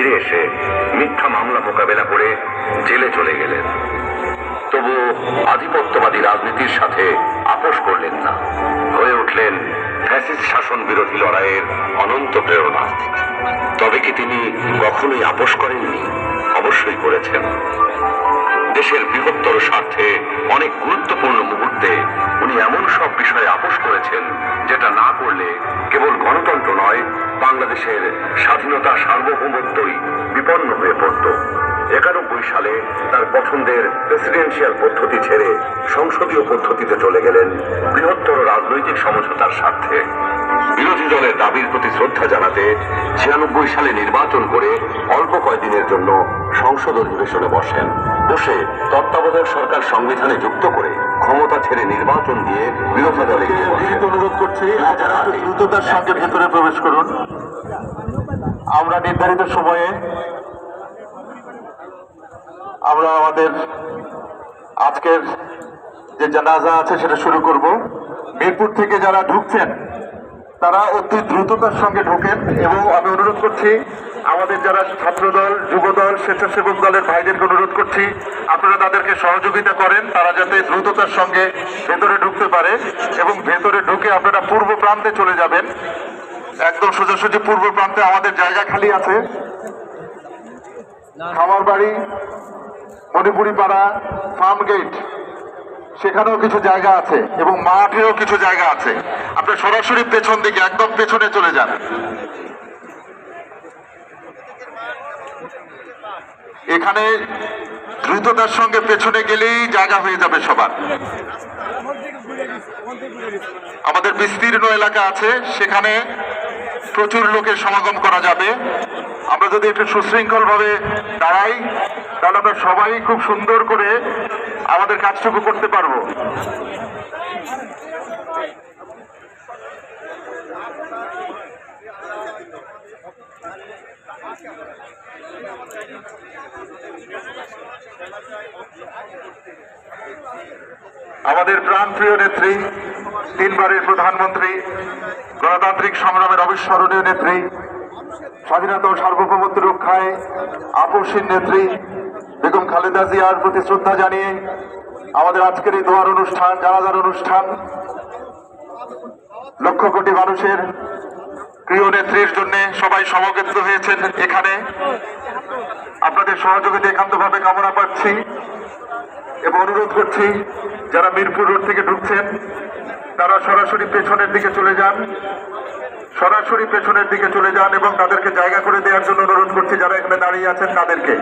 ফিরে এসে মিথ্যা মামলা মোকাবেলা করে জেলে চলে গেলেন। তবু আধিপত্যবাদী রাজনীতির সাথে আপোষ করলেন না, হয়ে উঠলেন ফ্যাসিস্ট শাসন বিরোধী লড়াইয়ের অনন্ত প্রেরণা। তবে কি তিনি কখনোই আপোষ করেননি? অবশ্যই করেছেন। দেশের বৃহত্তর স্বার্থে অনেক গুরুত্বপূর্ণ মুহূর্তে উনি এমন সব বিষয়ে আপোষ করেছেন যেটা না করলে কেবল গণতন্ত্র নয়, বাংলাদেশের স্বাধীনতা সার্বভৌমত্বই বিপন্ন হয়ে পড়ত। 91 সালে তার পছন্দের প্রেসিডেন্সিয়াল পদ্ধতি ছেড়ে সংসদীয় পদ্ধতিতে চলে গেলেন বৃহত্তর রাজনৈতিক সমঝোতার স্বার্থে। বিরোধী দলের দাবির প্রতি শ্রদ্ধা জানাতে 96 সালে নির্বাচন করে অল্প কয়েকদিনের জন্য সংসদ অধিবেশনে বসেন। বসে তত্ত্বাবধায়ক সরকার সংবিধানে যুক্ত করে ক্ষমতা ছেড়ে নির্বাচন দিয়ে বিরোধী দলে অনুরোধ করছি দ্রুততার সঙ্গে ভেতরে প্রবেশ করুন। আমরা নির্ধারিত সময়ে আমরা আমাদের আজকের যে জানাজা আছে সেটা শুরু করব। মিরপুর থেকে যারা ঢুকছেন তারা অতি দ্রুততার সঙ্গে ঢোকেন এবং আমি অনুরোধ করছি আমাদের যারা ছাত্রদল, যুবদল, স্বেচ্ছাসেবক দলের ভাইদেরকে অনুরোধ করছি আপনারা তাদেরকে সহযোগিতা করেন, তারা যাতে দ্রুততার সঙ্গে ভেতরে ঢুকতে পারে এবং ভেতরে ঢুকে আপনারা পূর্ব প্রান্তে চলে যাবেন। একদম সোজাসুজি পূর্ব প্রান্তে আমাদের জায়গা খালি আছে। খামার বাড়ি, মণিপুরি পাড়া, ফার্ম গেট, সেখানেও কিছু জায়গা আছে এবং মাঠেও কিছু জায়গা আছে। আপনি সরাসরি পেছন দিকে একদম পেছনে চলে যান। এখানে দ্রুততার সঙ্গে পেছনে গেলেই জায়গা হয়ে যাবে সবার। আমাদের বিস্তীর্ণ এলাকা আছে, সেখানে প্রচুর লোকের সমাগম করা যাবে। আমরা যদি একটু সুশৃঙ্খল ভাবে দাঁড়াই তাহলে আমরা সবাই খুব সুন্দর করে আমাদের কাজটুকু করতে পারবো। আমাদের প্রাণপ্রিয় নেত্রী, 3 বারের প্রধানমন্ত্রী, গণতান্ত্রিক সংগ্রামের অবিস্মরণীয় নেত্রী, স্বাধীনতা ও সার্বভৌমত্ব রক্ষায় আপোষহীন নেত্রী বেগম খালেদা জিয়ার প্রতি শ্রদ্ধা জানিয়ে আমাদের আজকের এই দোয়ার অনুষ্ঠান, জানাজার অনুষ্ঠান, লক্ষ কোটি মানুষের প্রিয় নেত্রীর জন্য সবাই সমবেত হয়েছেন এখানে। আপনাদের সহযোগিতা একান্তভাবে কামনা পাচ্ছি এবং অনুরোধ করছি যারা মিরপুর রোড থেকে ঢুকছেন তারা সরাসরি পেছনের দিকে চলে যান, এবং তাদেরকে জায়গা করে দেওয়ার জন্য অনুরোধ করছি যারা এখানে দাঁড়িয়ে আছেন তাদেরকে।